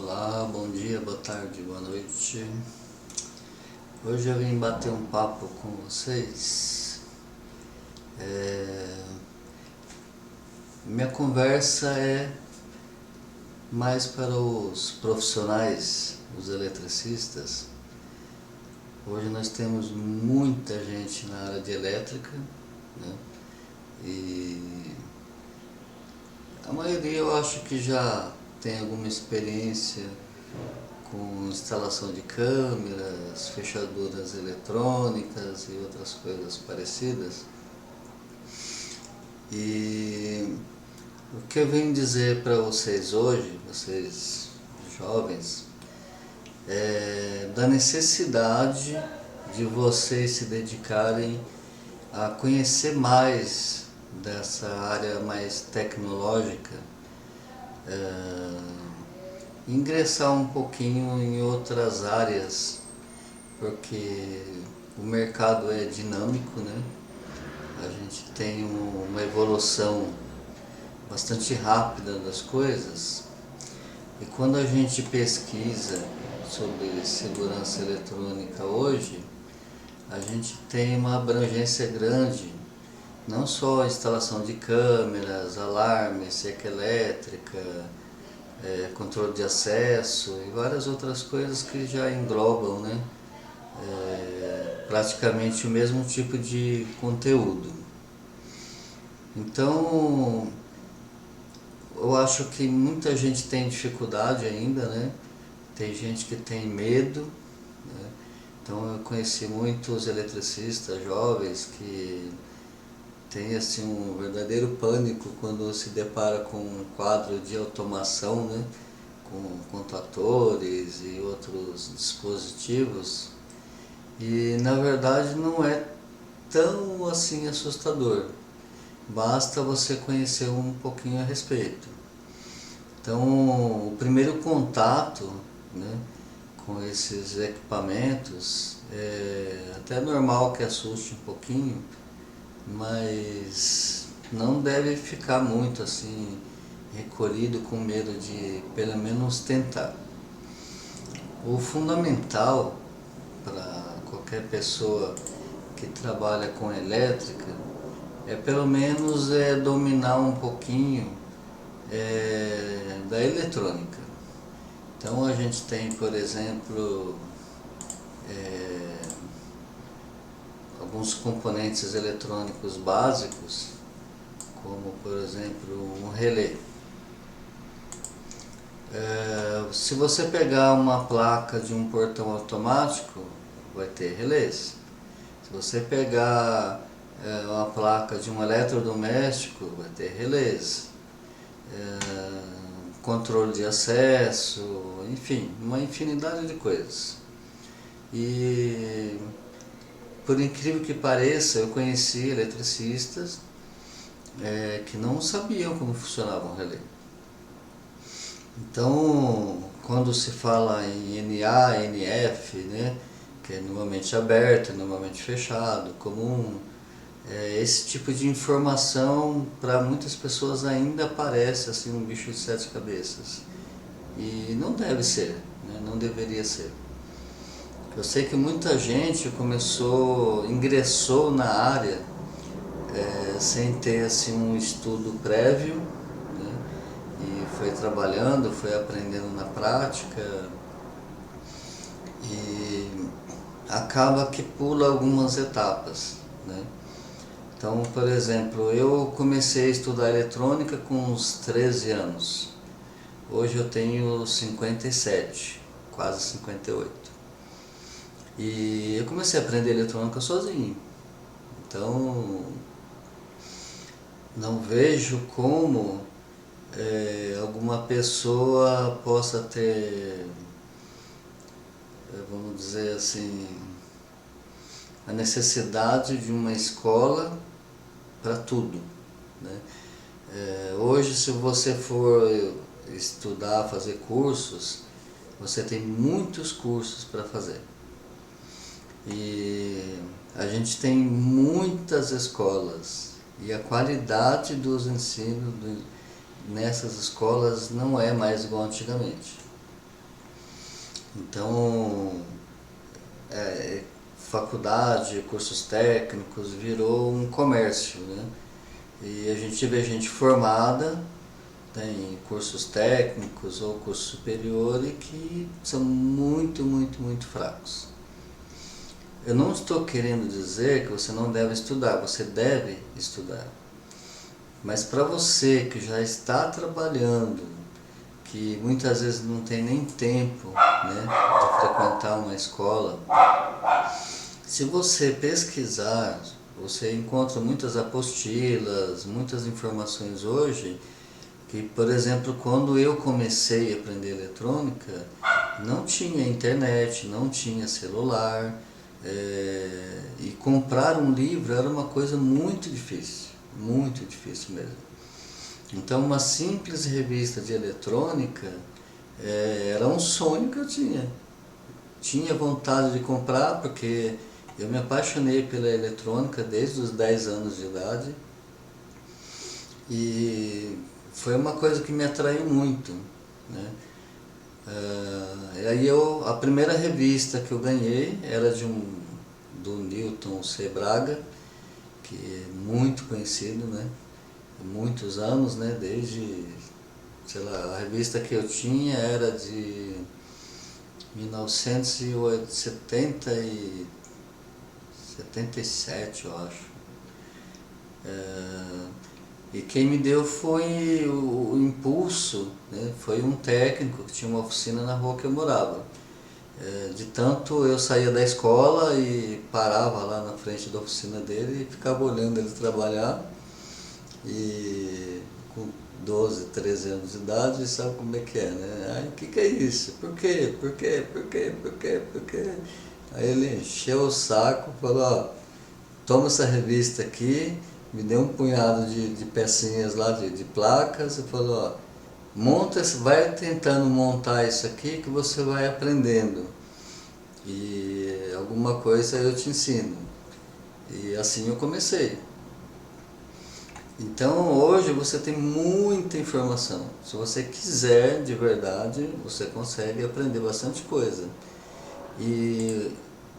Olá, bom dia, boa tarde, boa noite. Hoje eu vim bater um papo com vocês. Minha conversa é mais para os profissionais, os eletricistas. Hoje nós temos muita gente na área de elétrica, né? E a maioria eu acho que já tem alguma experiência com instalação de câmeras, fechaduras eletrônicas e outras coisas parecidas. E o que eu venho dizer para vocês hoje, vocês jovens, é da necessidade de vocês se dedicarem a conhecer mais dessa área mais tecnológica, ingressar um pouquinho em outras áreas, porque o mercado é dinâmico, né? A gente tem uma evolução bastante rápida das coisas, e quando a gente pesquisa sobre segurança eletrônica hoje, a gente tem uma abrangência grande, não só a instalação de câmeras, alarme, cerca elétrica, controle de acesso e várias outras coisas que já englobam, né, praticamente o mesmo tipo de conteúdo. Então, eu acho que muita gente tem dificuldade ainda, né? Tem gente que tem medo, né? Então eu conheci muitos eletricistas jovens que têm assim um verdadeiro pânico quando se depara com um quadro de automação, né? Com contadores e outros dispositivos, e na verdade não é tão assim assustador, basta você conhecer um pouquinho a respeito. Então, o primeiro contato, né, com esses equipamentos é até normal que assuste um pouquinho, mas não deve ficar muito assim recolhido com medo de pelo menos tentar. O fundamental para qualquer pessoa que trabalha com elétrica é pelo menos dominar um pouquinho da eletrônica. Então a gente tem, por exemplo, alguns componentes eletrônicos básicos, como por exemplo um relé. Se você pegar uma placa de um portão automático, vai ter relés. Se você pegar uma placa de um eletrodoméstico, vai ter relés. Controle de acesso, enfim, uma infinidade de coisas. E por incrível que pareça, eu conheci eletricistas que não sabiam como funcionava um relé. Então, quando se fala em NA, NF, né, que é normalmente aberto, normalmente fechado, comum, esse tipo de informação para muitas pessoas ainda parece assim um bicho de sete cabeças, e não deve ser, né? Não deveria ser. Eu sei que muita gente ingressou na área sem ter assim um estudo prévio, né? E foi trabalhando, foi aprendendo na prática, e acaba que pula algumas etapas, né? Então, por exemplo, eu comecei a estudar eletrônica com uns 13 anos. Hoje eu tenho 57, quase 58. E eu comecei a aprender eletrônica sozinho. Então, não vejo como alguma pessoa possa ter, vamos dizer assim, a necessidade de uma escola para tudo, né? Hoje, se você for estudar, fazer cursos, você tem muitos cursos para fazer. E a gente tem muitas escolas, e a qualidade dos ensinos nessas escolas não é mais igual antigamente. Então, faculdade, cursos técnicos, virou um comércio, né? E a gente vê gente formada em cursos técnicos ou curso superior e que são muito fracos. Eu não estou querendo dizer que você não deve estudar, você deve estudar. Mas para você que já está trabalhando, que muitas vezes não tem nem tempo, né, de frequentar uma escola, se você pesquisar, você encontra muitas apostilas, muitas informações hoje, que, por exemplo, quando eu comecei a aprender eletrônica, não tinha internet, não tinha celular, e comprar um livro era uma coisa muito difícil mesmo. Então, uma simples revista de eletrônica era um sonho que eu tinha. Tinha vontade de comprar porque eu me apaixonei pela eletrônica desde os 10 anos de idade e foi uma coisa que me atraiu muito, né? A primeira revista que eu ganhei era do Newton C. Braga, que é muito conhecido, né? Há muitos anos, né? Desde, sei lá, a revista que eu tinha era de 1977, eu acho. E quem me deu foi o impulso, né? Foi um técnico que tinha uma oficina na rua que eu morava. De tanto eu saía da escola e parava lá na frente da oficina dele e ficava olhando ele trabalhar. E com 12, 13 anos de idade, sabe como é que é, né? Aí, o que é isso? Por quê? Por quê? Por quê? Por quê? Por quê? Aí ele encheu o saco, falou, ó, toma essa revista aqui, me deu um punhado de pecinhas lá, de placas, e falou, ó, vai tentando montar isso aqui que você vai aprendendo. E alguma coisa eu te ensino. E assim eu comecei. Então hoje você tem muita informação. Se você quiser de verdade, você consegue aprender bastante coisa. E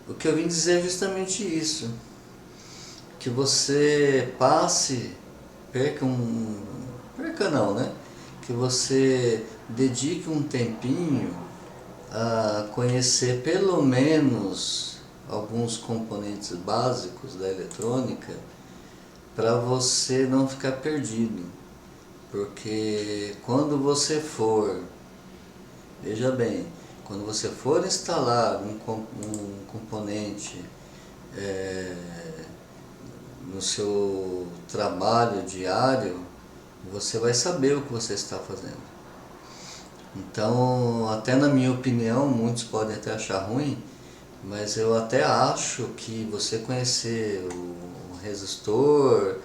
o que eu vim dizer é justamente isso. Que você perca não, né? Que você dedique um tempinho a conhecer pelo menos alguns componentes básicos da eletrônica para você não ficar perdido. Porque quando você for, veja bem, quando você for instalar um componente no seu trabalho diário, você vai saber o que você está fazendo. Então, até na minha opinião, muitos podem até achar ruim, mas eu até acho que você conhecer o resistor,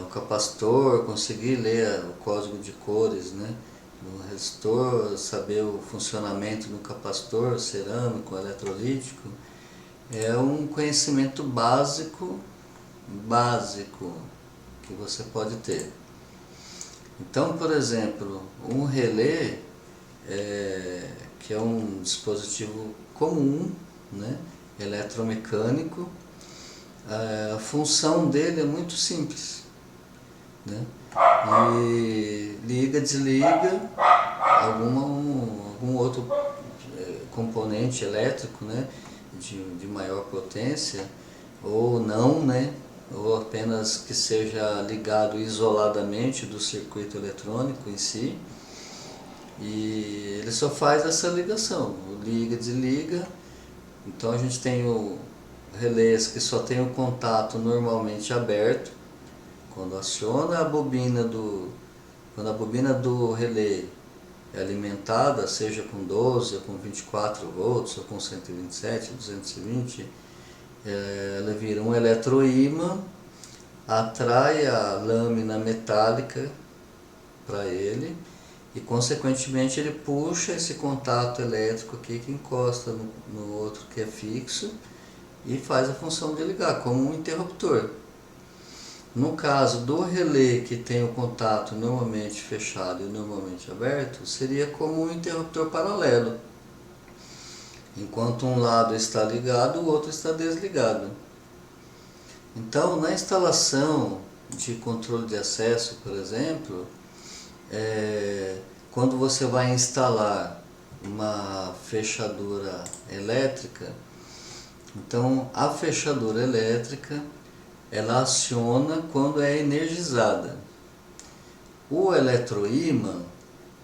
o capacitor, conseguir ler o código de cores, né, no resistor, saber o funcionamento do capacitor cerâmico, eletrolítico, é um conhecimento básico que você pode ter. Então, por exemplo, um relé, que é um dispositivo comum, né, eletromecânico, a função dele é muito simples, né? E liga, desliga algum outro componente elétrico, né, de maior potência, ou não, né, ou apenas que seja ligado isoladamente do circuito eletrônico em si, e ele só faz essa ligação, liga, desliga. Então a gente tem relés que só tem o contato normalmente aberto, quando aciona quando a bobina do relé é alimentada, seja com 12 ou com 24 volts, ou com 127, 220, ela vira um eletroímã, atrai a lâmina metálica para ele e consequentemente ele puxa esse contato elétrico aqui que encosta no outro que é fixo e faz a função de ligar, como um interruptor. No caso do relé que tem o contato normalmente fechado e normalmente aberto, seria como um interruptor paralelo. Enquanto um lado está ligado, o outro está desligado. Então, na instalação de controle de acesso, por exemplo, quando você vai instalar uma fechadura elétrica, então a fechadura elétrica ela aciona quando é energizada. O eletroímã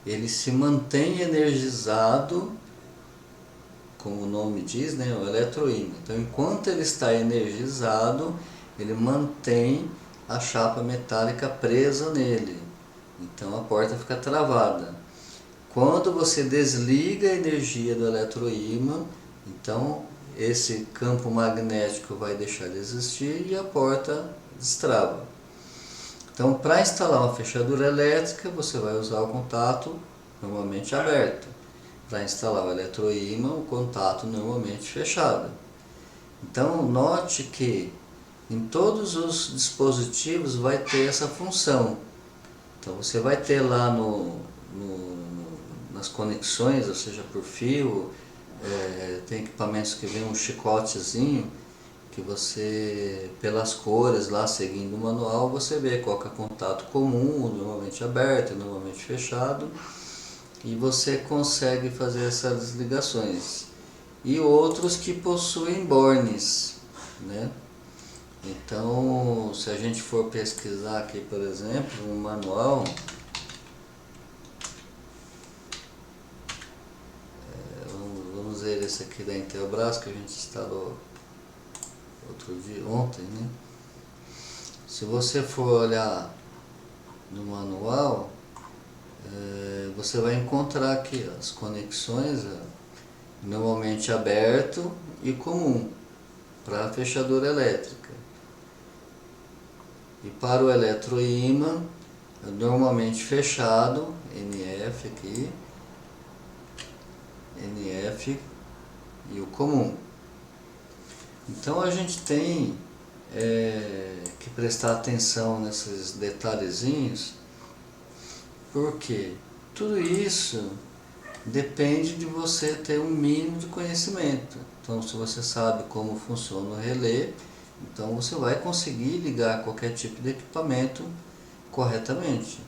ele se mantém energizado, como o nome diz, né, o eletroímã. Então, enquanto ele está energizado, ele mantém a chapa metálica presa nele. Então, a porta fica travada. Quando você desliga a energia do eletroímã, então esse campo magnético vai deixar de existir e a porta destrava. Então, para instalar uma fechadura elétrica, você vai usar o contato normalmente aberto. Para instalar o eletroímã, o contato normalmente fechado. Então, note que em todos os dispositivos vai ter essa função. Então, você vai ter lá nas conexões, ou seja, por fio, tem equipamentos que vem um chicotezinho, que você, pelas cores lá, seguindo o manual, você vê qual que é o contato comum, normalmente aberto, normalmente fechado, e você consegue fazer essas ligações. E outros que possuem bornes, né? Então, se a gente for pesquisar aqui, por exemplo, um manual, vamos ver esse aqui da Intelbras, que a gente instalou outro dia, ontem, né? Se você for olhar no manual, você vai encontrar aqui as conexões, normalmente aberto e comum, para a fechadura elétrica. E para o eletroímã, normalmente fechado, NF aqui, NF e o comum. Então a gente tem que prestar atenção nesses detalhezinhos, porque tudo isso depende de você ter um mínimo de conhecimento. Então, se você sabe como funciona o relé, então você vai conseguir ligar qualquer tipo de equipamento corretamente.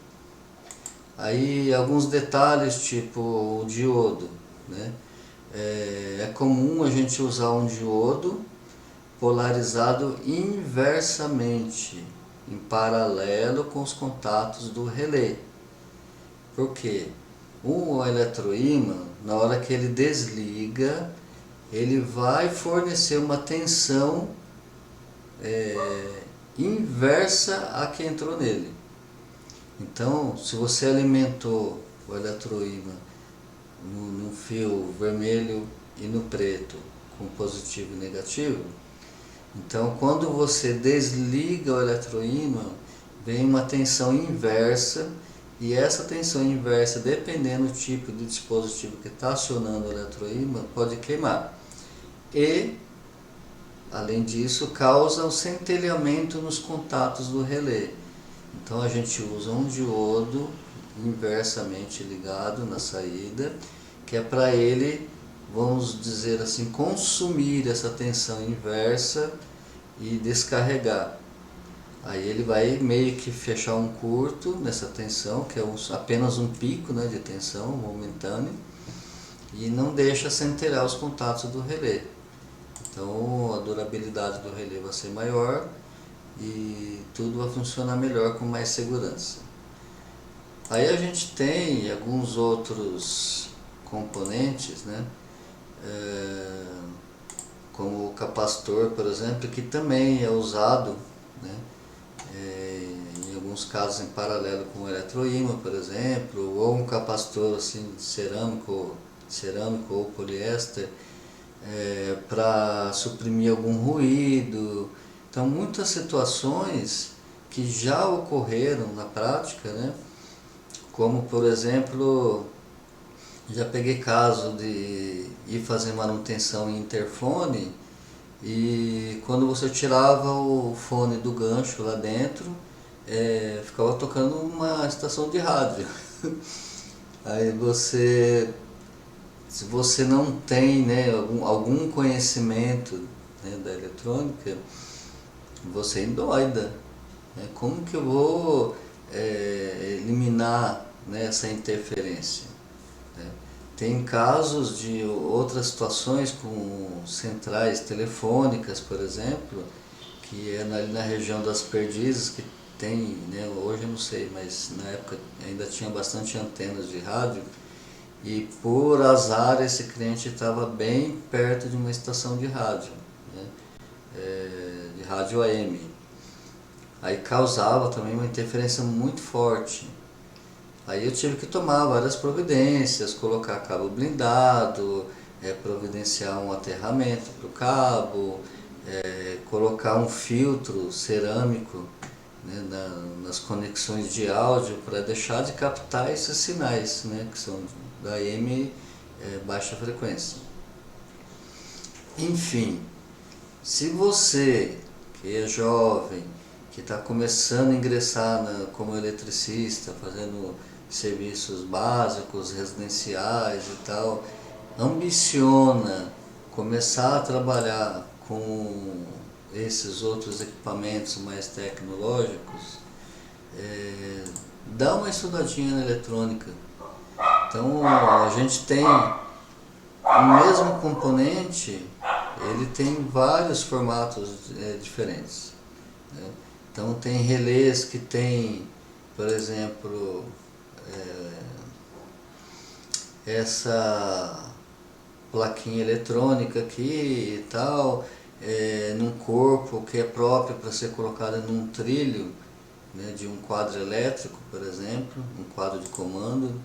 Aí alguns detalhes, tipo o diodo, né? É comum a gente usar um diodo polarizado inversamente, em paralelo com os contatos do relé. Por quê? O eletroímã, na hora que ele desliga, ele vai fornecer uma tensão inversa à que entrou nele. Então, se você alimentou o eletroímã no fio vermelho e no preto, com positivo e negativo, então quando você desliga o eletroímã, vem uma tensão inversa, e essa tensão inversa, dependendo do tipo de dispositivo que está acionando o eletroímã, pode queimar. E, além disso, causa um centelhamento nos contatos do relé. Então a gente usa um diodo inversamente ligado na saída, que é para ele, vamos dizer assim, consumir essa tensão inversa e descarregar. Aí ele vai meio que fechar um curto nessa tensão, que é apenas um pico, né, de tensão momentâneo, e não deixa centelhar os contatos do relé. Então a durabilidade do relé vai ser maior e tudo vai funcionar melhor com mais segurança. Aí a gente tem alguns outros componentes, né, como o capacitor, por exemplo, que também é usado, né, em alguns casos em paralelo com o eletroímã, por exemplo, ou um capacitor assim, de cerâmico ou poliéster, para suprimir algum ruído. Então, muitas situações que já ocorreram na prática, né? Como, por exemplo, já peguei caso de ir fazer manutenção em interfone, e quando você tirava o fone do gancho lá dentro, ficava tocando uma estação de rádio. Aí você se você não tem, né, algum conhecimento, né, da eletrônica, você endoida. Né? Como que eu vou eliminar, né, essa interferência? Né? Tem casos de outras situações com centrais telefônicas, por exemplo, que é ali na região das Perdizes, que tem, né, hoje eu não sei, mas na época ainda tinha bastante antenas de rádio, e por azar esse cliente estava bem perto de uma estação de rádio, né, de rádio AM. Aí causava também uma interferência muito forte. Aí eu tive que tomar várias providências, colocar cabo blindado, providenciar um aterramento para o cabo, colocar um filtro cerâmico, né, nas conexões de áudio para deixar de captar esses sinais, né, que são da AM, baixa frequência. Enfim, se você que é jovem, que está começando a ingressar como eletricista, fazendo serviços básicos, residenciais e tal, ambiciona começar a trabalhar com esses outros equipamentos mais tecnológicos, dá uma estudadinha na eletrônica. Então a gente tem o mesmo componente, ele tem vários formatos diferentes. Né? Então tem relés que tem, por exemplo, essa plaquinha eletrônica aqui e tal, num corpo que é próprio para ser colocado num trilho, né, de um quadro elétrico, por exemplo, um quadro de comando.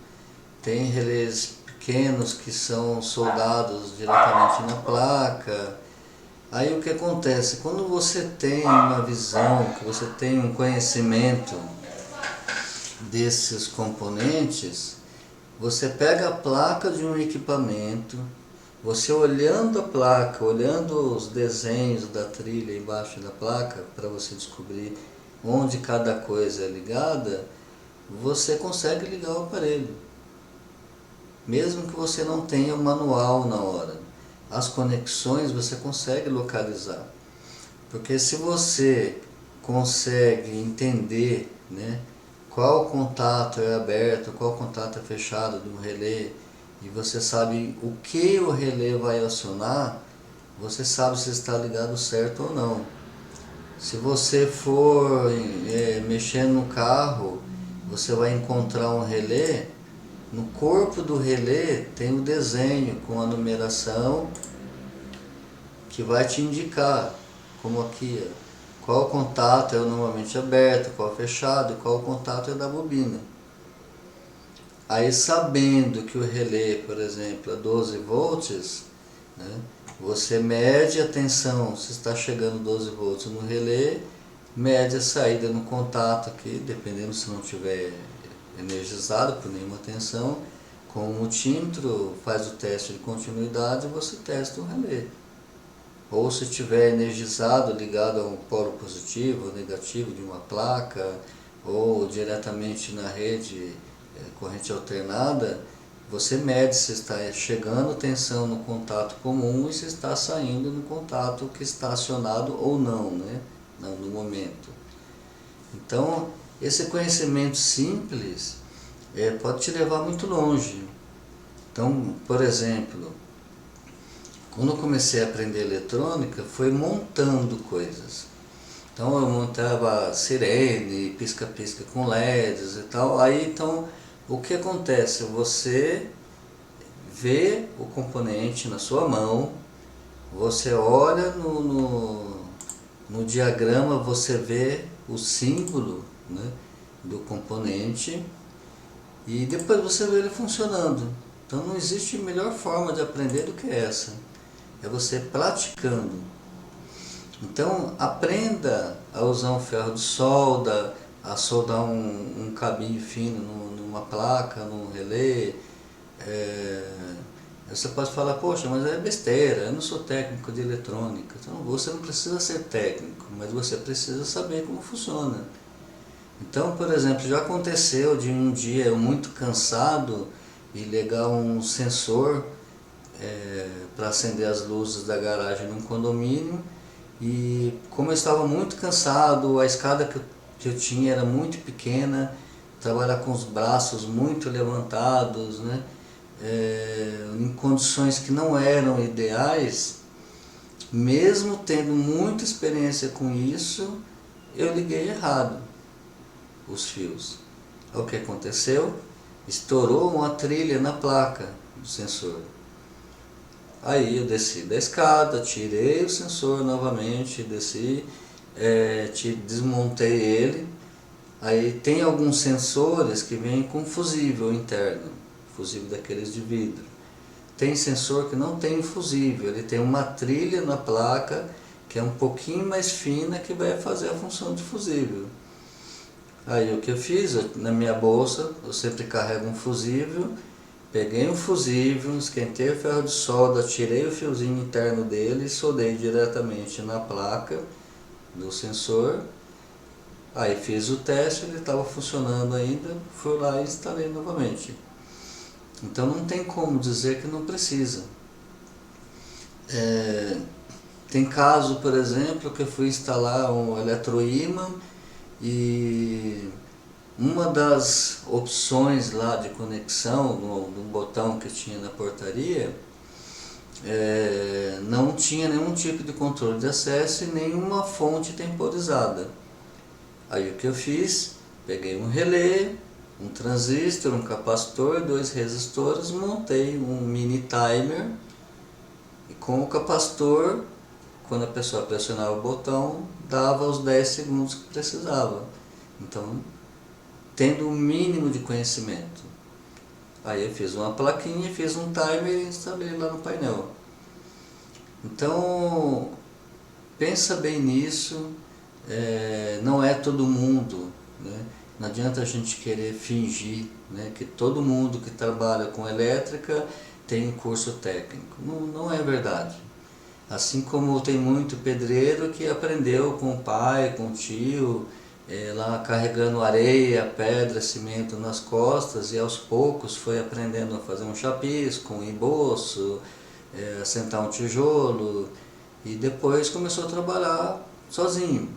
Tem relés pequenos que são soldados diretamente na placa. Aí o que acontece? Quando você tem uma visão, que você tem um conhecimento desses componentes, você pega a placa de um equipamento, você olhando a placa, olhando os desenhos da trilha embaixo da placa, para você descobrir onde cada coisa é ligada, você consegue ligar o aparelho. Mesmo que você não tenha o manual na hora. As conexões você consegue localizar. Porque se você consegue entender, né, qual contato é aberto, qual contato é fechado do relé, e você sabe o que o relé vai acionar, você sabe se está ligado certo ou não. Se você for mexendo no carro, você vai encontrar um relé. No corpo do relé tem o desenho com a numeração que vai te indicar, como aqui, qual contato é normalmente aberto, qual fechado e qual contato é da bobina. Aí, sabendo que o relé, por exemplo, é 12 volts, né, você mede a tensão, se está chegando 12 volts no relé, mede a saída no contato aqui, dependendo se não tiver energizado por nenhuma tensão, com o multímetro faz o teste de continuidade e você testa o relé. Ou se estiver energizado, ligado a um polo positivo ou negativo de uma placa, ou diretamente na rede corrente alternada, você mede se está chegando tensão no contato comum e se está saindo no contato que está acionado ou não, né? Não, no momento. Então, esse conhecimento simples pode te levar muito longe. Então, por exemplo, quando eu comecei a aprender eletrônica, foi montando coisas. Então eu montava sirene, pisca-pisca com LEDs e tal. Aí então o que acontece? Você vê o componente na sua mão, você olha no diagrama, você vê o símbolo, né, do componente e depois você vê ele funcionando. Então não existe melhor forma de aprender do que essa. É você praticando. Então aprenda a usar um ferro de solda, a soldar um cabinho fino numa placa, num relé. Você pode falar, poxa, mas é besteira, eu não sou técnico de eletrônica. Então você não precisa ser técnico, mas você precisa saber como funciona. Então, por exemplo, já aconteceu de um dia eu muito cansado e ligar um sensor para acender as luzes da garagem num condomínio, e como eu estava muito cansado, a escada que eu tinha era muito pequena, trabalhar com os braços muito levantados, né? Em condições que não eram ideais, mesmo tendo muita experiência com isso, eu liguei errado os fios. O que aconteceu? Estourou uma trilha na placa do sensor. Aí eu desci da escada, tirei o sensor novamente, desci, desmontei ele. Aí tem alguns sensores que vêm com fusível interno, fusível daqueles de vidro. Tem sensor que não tem fusível, ele tem uma trilha na placa que é um pouquinho mais fina, que vai fazer a função de fusível. Aí o que eu fiz, na minha bolsa, eu sempre carrego um fusível, peguei um fusível, esquentei o ferro de solda, tirei o fiozinho interno dele e soldei diretamente na placa do sensor. Aí fiz o teste, ele estava funcionando ainda, fui lá e instalei novamente. Então não tem como dizer que não precisa. Tem caso, por exemplo, que eu fui instalar um eletroímã e uma das opções lá de conexão, no botão que tinha na portaria, não tinha nenhum tipo de controle de acesso e nenhuma fonte temporizada. Aí o que eu fiz? Peguei um relé, um transistor, um capacitor, 2 resistores, montei um mini timer e com o capacitor, quando a pessoa pressionava o botão, dava os 10 segundos que precisava. Então, tendo o mínimo de conhecimento. Aí eu fiz uma plaquinha, fiz um timer e instalei lá no painel. Então, pensa bem nisso, não é todo mundo, né? Não adianta a gente querer fingir, né, que todo mundo que trabalha com elétrica tem um curso técnico. Não é verdade. Assim como tem muito pedreiro que aprendeu com o pai, com o tio, lá carregando areia, pedra, cimento nas costas, e aos poucos foi aprendendo a fazer um chapisco, um emboço, assentar um tijolo, e depois começou a trabalhar sozinho.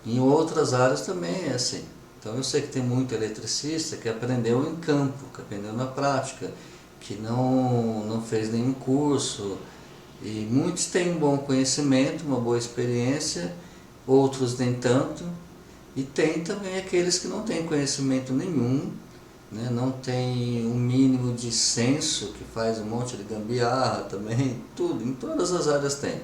Em outras áreas também é assim. Então eu sei que tem muito eletricista que aprendeu em campo, que aprendeu na prática, que não fez nenhum curso, e muitos têm um bom conhecimento, uma boa experiência, outros nem tanto, e tem também aqueles que não têm conhecimento nenhum, né? Não tem um mínimo de senso, que faz um monte de gambiarra também, tudo, em todas as áreas tem.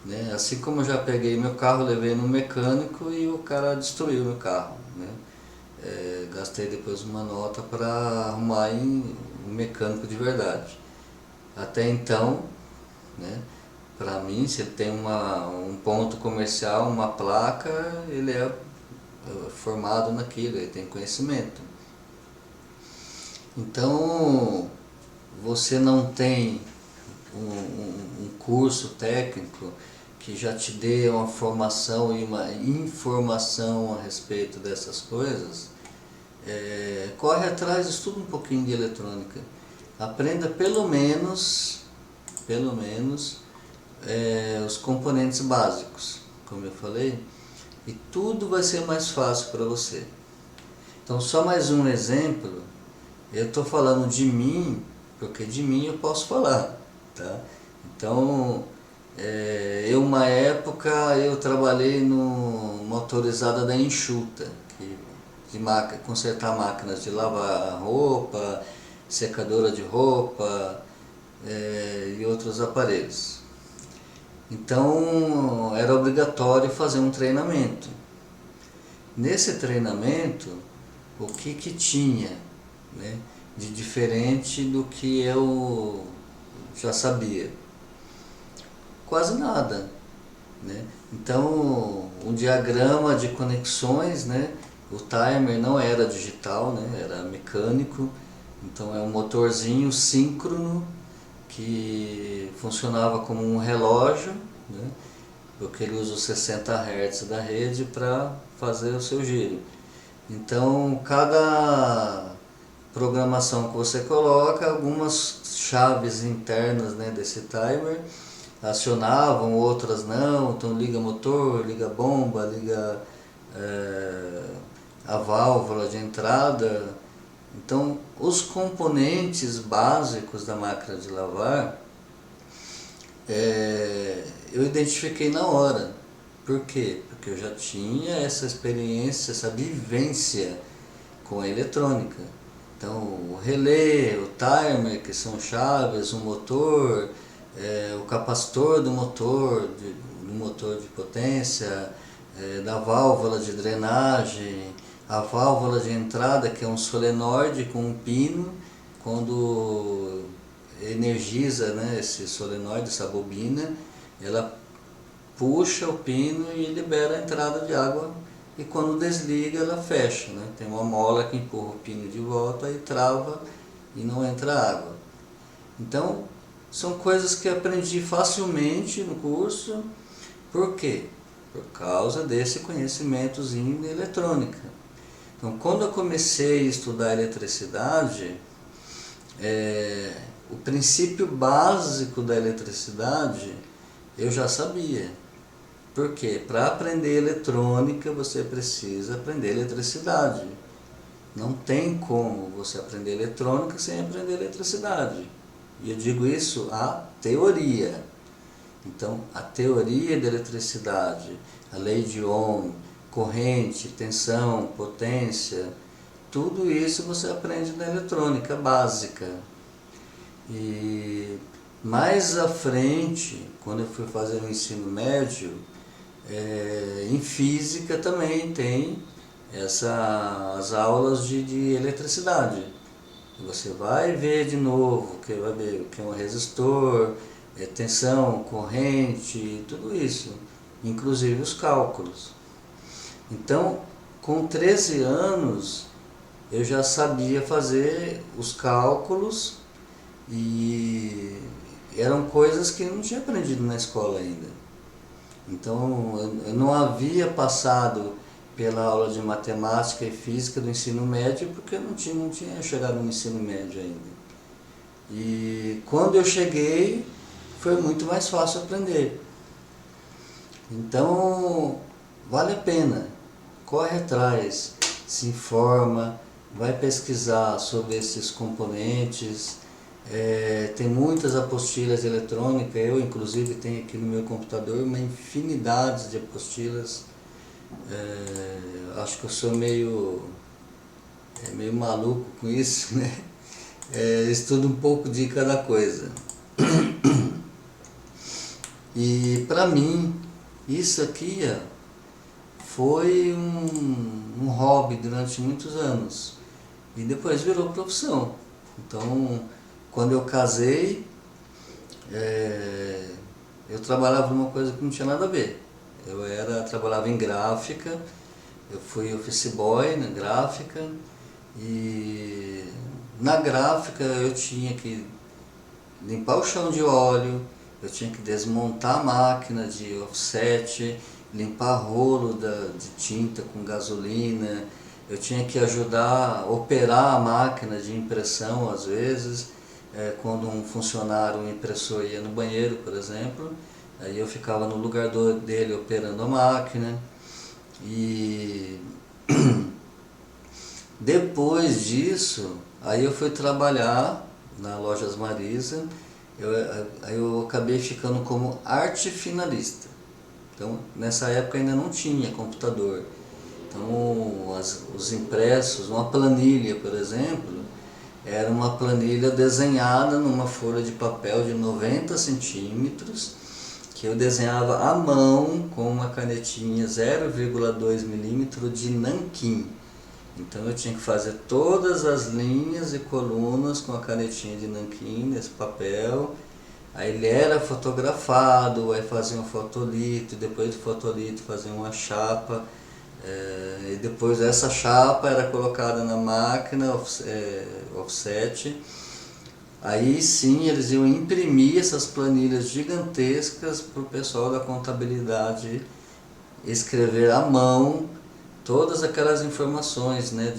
Né? Assim como eu já peguei meu carro, levei no mecânico e o cara destruiu meu carro. Né? Gastei depois uma nota para arrumar em um mecânico de verdade. Até então, né, para mim, se ele tem um ponto comercial, uma placa, ele é formado naquilo, ele tem conhecimento. Então, você não tem um curso técnico que já te dê uma formação e uma informação a respeito dessas coisas, corre atrás, estuda um pouquinho de eletrônica. Aprenda pelo menos os componentes básicos, como eu falei, e tudo vai ser mais fácil para você. Então, só mais um exemplo, eu estou falando de mim, porque de mim eu posso falar, tá? Então, uma época eu trabalhei no motorizada da Enxuta, consertar máquinas de lavar roupa, secadora de roupa, e outros aparelhos. Então era obrigatório fazer um treinamento. Nesse treinamento, o que tinha, né, de diferente do que eu já sabia? Quase nada. Né? Então, um diagrama de conexões, né, o timer não era digital, né, era mecânico, então é um motorzinho síncrono que funcionava como um relógio, né, porque ele usa os 60 Hz da rede para fazer o seu giro. Então, cada programação que você coloca, algumas chaves internas, né, desse timer acionavam, outras não, então liga motor, liga bomba, liga a válvula de entrada. Então os componentes básicos da máquina de lavar eu identifiquei na hora. Por quê? Porque eu já tinha essa experiência, essa vivência com a eletrônica. Então o relé, o timer, que são chaves, o motor, o capacitor do motor de potência, da válvula de drenagem, a válvula de entrada, que é um solenoide com um pino. Quando energiza, né, esse solenoide, essa bobina, ela puxa o pino e libera a entrada de água, e quando desliga ela fecha, né? Tem uma mola que empurra o pino de volta e trava e não entra água. Então são coisas que aprendi facilmente no curso. Por quê? Por causa desse conhecimentozinho de eletrônica. Então quando eu comecei a estudar eletricidade, o princípio básico da eletricidade eu já sabia. Por quê? Para aprender eletrônica você precisa aprender eletricidade. Não tem como você aprender eletrônica sem aprender eletricidade. E eu digo isso, a teoria. Então a teoria da eletricidade, a lei de Ohm, corrente, tensão, potência, tudo isso você aprende na eletrônica básica. E mais à frente, quando eu fui fazer o ensino médio, em física também tem as aulas de eletricidade. Você vai ver de novo, que vai ver o que é um resistor, tensão, corrente, tudo isso, inclusive os cálculos. Então, com 13 anos, eu já sabia fazer os cálculos, e eram coisas que eu não tinha aprendido na escola ainda. Então eu não havia passado pela aula de matemática e física do ensino médio, porque eu não tinha chegado no ensino médio ainda. E quando eu cheguei, foi muito mais fácil aprender. Então vale a pena, corre atrás, se informa, vai pesquisar sobre esses componentes. Tem muitas apostilas eletrônicas, eu inclusive tenho aqui no meu computador uma infinidade de apostilas. Acho que eu sou meio maluco com isso, né? Estudo um pouco de cada coisa. E para mim, isso aqui foi um hobby durante muitos anos, e depois virou profissão. Então, quando eu casei, eu trabalhava numa coisa que não tinha nada a ver. Trabalhava em gráfica, eu fui office boy na gráfica, e na gráfica eu tinha que limpar o chão de óleo, eu tinha que desmontar a máquina de offset, limpar rolo de tinta com gasolina, eu tinha que ajudar a operar a máquina de impressão às vezes. Quando um funcionário, um impressor ia no banheiro, por exemplo, aí eu ficava no lugar dele operando a máquina. E depois disso, aí eu fui trabalhar na Lojas Marisa. Aí eu acabei ficando como arte finalista. Então nessa época ainda não tinha computador. Então os impressos, uma planilha, por exemplo, era uma planilha desenhada numa folha de papel de 90 centímetros, que eu desenhava à mão com uma canetinha 0,2 milímetro de nanquim. Então eu tinha que fazer todas as linhas e colunas com a canetinha de nanquim nesse papel. Aí ele era fotografado, aí fazia um fotolito, depois do fotolito fazia uma chapa. E depois essa chapa era colocada na máquina offset. Aí sim eles iam imprimir essas planilhas gigantescas para o pessoal da contabilidade escrever à mão todas aquelas informações, né,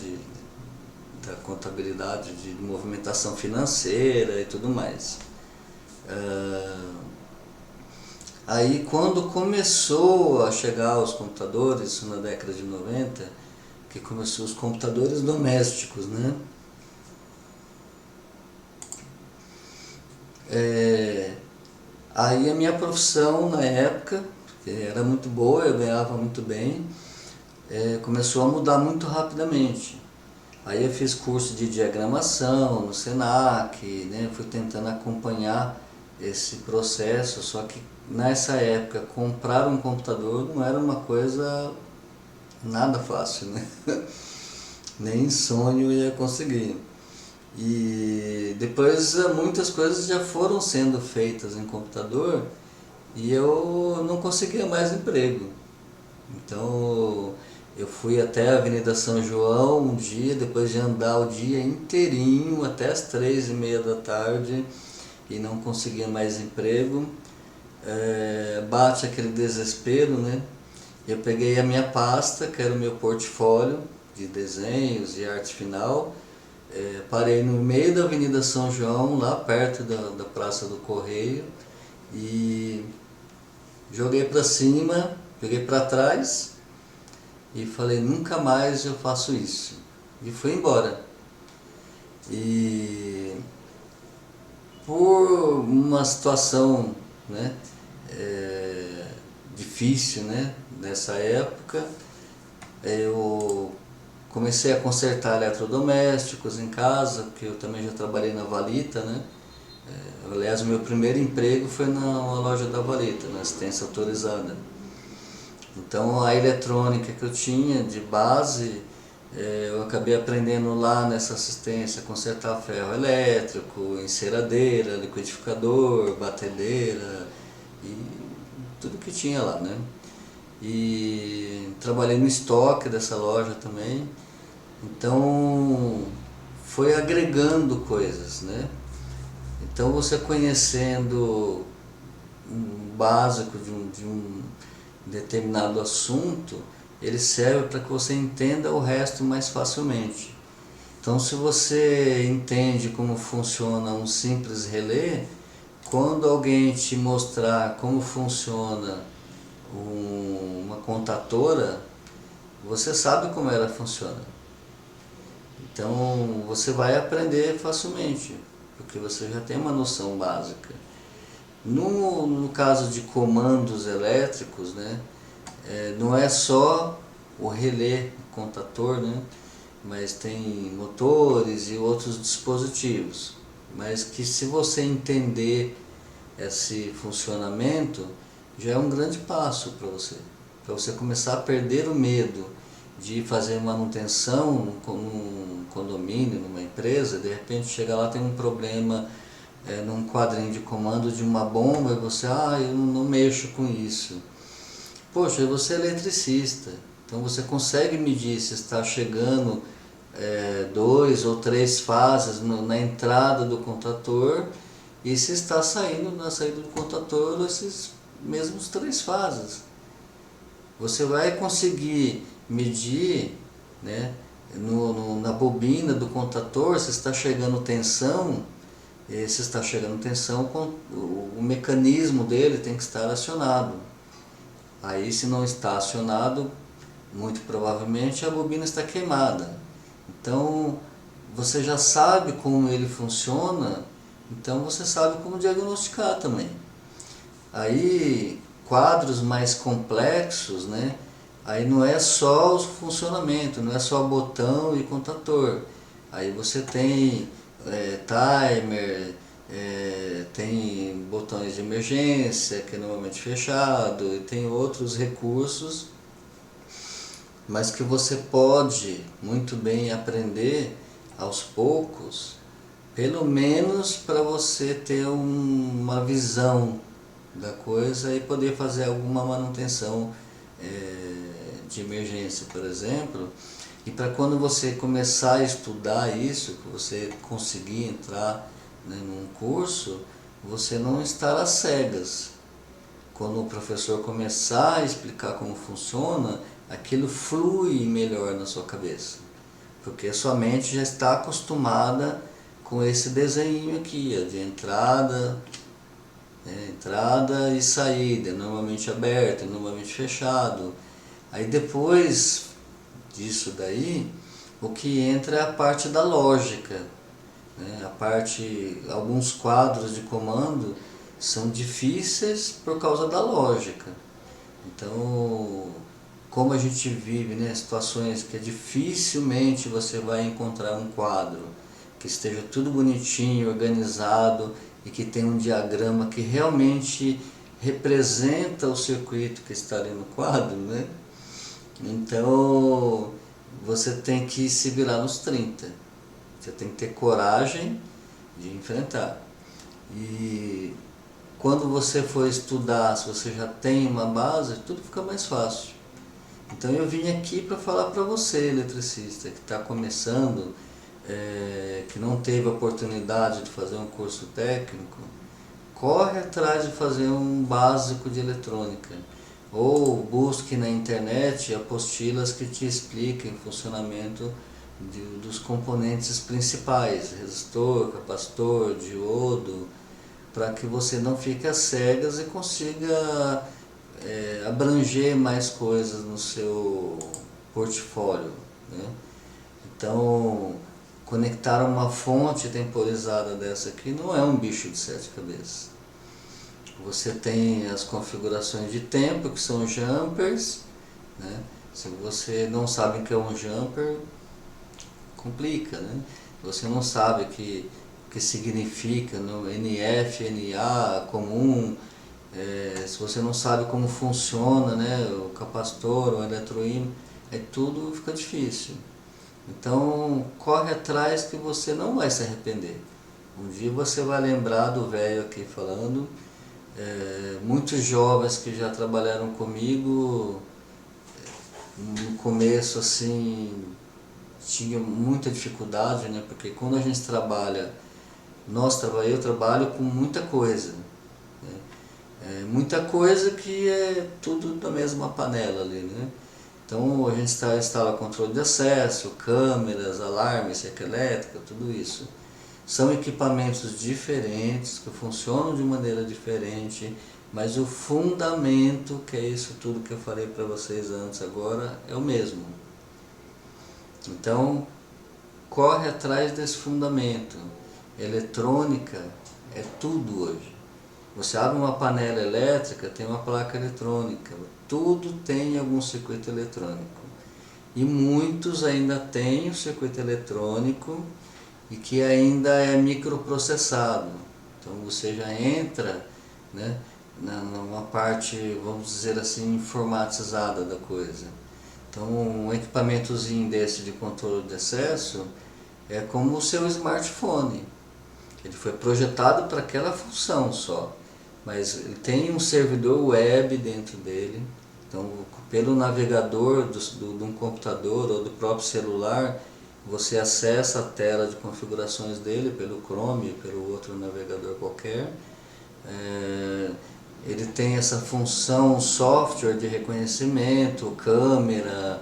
da contabilidade de movimentação financeira e tudo mais. Aí quando começou a chegar os computadores, na década de 90, que começou os computadores domésticos, né? Aí a minha profissão na época, que era muito boa, eu ganhava muito bem, começou a mudar muito rapidamente. Aí eu fiz curso de diagramação no Senac, né? Fui tentando acompanhar esse processo, só que nessa época comprar um computador não era uma coisa nada fácil, né? Nem sonho ia conseguir. E depois muitas coisas já foram sendo feitas em computador e eu não conseguia mais emprego. Então eu fui até a Avenida São João um dia, depois de andar o dia inteirinho até as 3h30 da tarde e não conseguia mais emprego. Bate aquele desespero, né? Eu peguei a minha pasta, que era o meu portfólio de desenhos e arte final, parei no meio da Avenida São João, lá perto da Praça do Correio, e joguei para cima, joguei para trás e falei, nunca mais eu faço isso. E fui embora. E por uma situação, né, difícil, né, nessa época, eu comecei a consertar eletrodomésticos em casa, porque eu também já trabalhei na Valita, né? Aliás, o meu primeiro emprego foi na loja da Valita, na assistência autorizada. Então a eletrônica que eu tinha de base, eu acabei aprendendo lá nessa assistência, consertar ferro elétrico, enceradeira, liquidificador, batedeira e tudo que tinha lá, né? E trabalhei no estoque dessa loja também. Então foi agregando coisas, né? Então você conhecendo um básico de um determinado assunto, ele serve para que você entenda o resto mais facilmente. Então se você entende como funciona um simples relé, quando alguém te mostrar como funciona uma contatora, você sabe como ela funciona. Então você vai aprender facilmente, porque você já tem uma noção básica. No caso de comandos elétricos, né, não é só o relé, o contator, né, mas tem motores e outros dispositivos. Mas que se você entender esse funcionamento, já é um grande passo para você começar a perder o medo de fazer manutenção num condomínio, numa empresa. De repente chega lá, tem um problema num quadrinho de comando de uma bomba e você, eu não mexo com isso. Poxa, você é eletricista, então você consegue medir se está chegando 2 ou 3 fases na entrada do contator e se está saindo na saída do contator esses mesmos 3 fases. Você vai conseguir medir, né, na bobina do contator se está chegando tensão, se está chegando tensão, o mecanismo dele tem que estar acionado. Aí se não está acionado, muito provavelmente a bobina está queimada. Então você já sabe como ele funciona, então você sabe como diagnosticar também. Aí quadros mais complexos, né? Aí não é só o funcionamento, não é só botão e contator. Aí você tem timer, tem botões de emergência, que é normalmente fechado, e tem outros recursos, mas que você pode muito bem aprender aos poucos, pelo menos para você ter uma visão da coisa e poder fazer alguma manutenção de emergência, por exemplo. E para quando você começar a estudar isso, que você conseguir entrar, né, num curso, você não estar às cegas. Quando o professor começar a explicar como funciona, aquilo flui melhor na sua cabeça. porque a sua mente já está acostumada com esse desenho aqui, ó, de entrada, entrada e saída, normalmente aberto, normalmente fechado. Aí depois disso daí, o que entra é a parte da lógica, né? Alguns quadros de comando são difíceis por causa da lógica. Então, como a gente vive, né, situações que dificilmente você vai encontrar um quadro que esteja tudo bonitinho, organizado e que tem um diagrama que realmente representa o circuito que está ali no quadro, né? Então, você tem que se virar nos 30. Você tem que ter coragem de enfrentar. E quando você for estudar, se você já tem uma base, tudo fica mais fácil. Então eu vim aqui para falar para você, eletricista, que está começando, que não teve oportunidade de fazer um curso técnico, corre atrás de fazer um básico de eletrônica. Ou busque na internet apostilas que te expliquem o funcionamento dos componentes principais, resistor, capacitor, diodo, para que você não fique às cegas e consiga abranger mais coisas no seu portfólio, né? Então, conectar uma fonte temporizada dessa aqui não é um bicho de 7 cabeças. Você tem as configurações de tempo, que são jumpers, né? Se você não sabe o que é um jumper, complica, né? Você não sabe o que significa no NF, NA, comum, se você não sabe como funciona, né, o capacitor, o eletroímã, tudo fica difícil. Então, corre atrás que você não vai se arrepender. Um dia você vai lembrar do velho aqui falando. Muitos jovens que já trabalharam comigo, no começo assim, tinham muita dificuldade, né? Porque quando a gente trabalha, eu trabalho com muita coisa, né? Muita coisa que é tudo da mesma panela ali, né? Então a gente instala controle de acesso, câmeras, alarme, cerca elétrica, tudo isso. São equipamentos diferentes, que funcionam de maneira diferente, mas o fundamento, que é isso tudo que eu falei para vocês antes agora, é o mesmo. Então, corre atrás desse fundamento. Eletrônica é tudo hoje. Você abre uma panela elétrica, tem uma placa eletrônica, tudo tem algum circuito eletrônico. E muitos ainda têm o circuito eletrônico e que ainda é microprocessado. Então você já entra, né, numa parte, vamos dizer assim, informatizada da coisa. Então um equipamentozinho desse de controle de acesso é como o seu smartphone. Ele foi projetado para aquela função só, mas ele tem um servidor web dentro dele. Então pelo navegador de um computador ou do próprio celular, você acessa a tela de configurações dele pelo Chrome, pelo outro navegador qualquer. Ele tem essa função software de reconhecimento, câmera,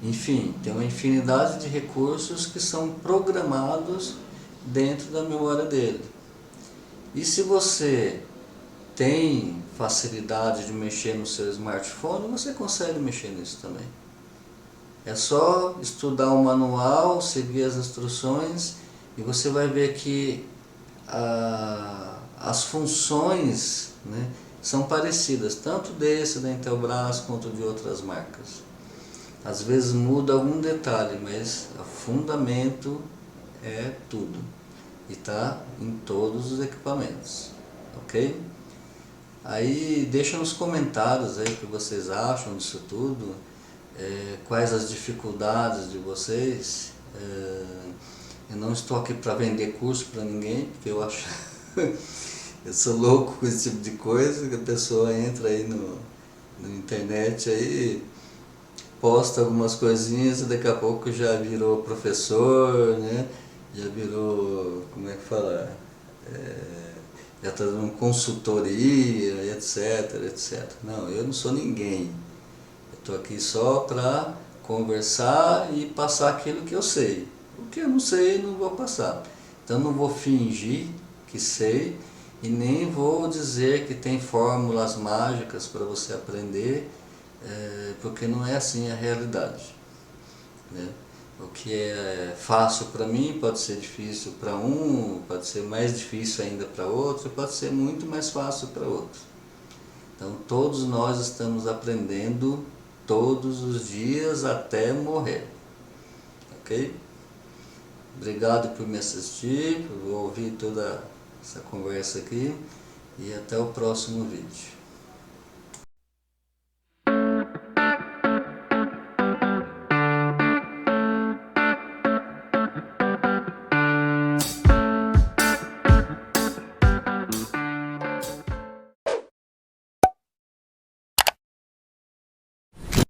enfim, tem uma infinidade de recursos que são programados dentro da memória dele. E se você tem facilidade de mexer no seu smartphone, você consegue mexer nisso também. É só estudar o manual, seguir as instruções e você vai ver que as funções, né, são parecidas, tanto desse da Intelbras quanto de outras marcas. Às vezes muda algum detalhe, mas o fundamento é tudo e está em todos os equipamentos, ok? Aí deixa nos comentários aí o que vocês acham disso tudo. Quais as dificuldades de vocês. Eu não estou aqui para vender curso para ninguém, porque eu acho eu sou louco com esse tipo de coisa, que a pessoa entra aí na internet aí, posta algumas coisinhas e daqui a pouco já virou professor, né? Já virou, como é que fala? Já está dando consultoria, etc, etc. Não, eu não sou ninguém. Estou aqui só para conversar e passar aquilo que eu sei. O que eu não sei, não vou passar. Então não vou fingir que sei e nem vou dizer que tem fórmulas mágicas para você aprender, porque não é assim a realidade, né? O que é fácil para mim pode ser difícil para um, pode ser mais difícil ainda para outro, pode ser muito mais fácil para outro. Então todos nós estamos aprendendo todos os dias até morrer, ok? Obrigado por me assistir, por ouvir toda essa conversa aqui e até o próximo vídeo.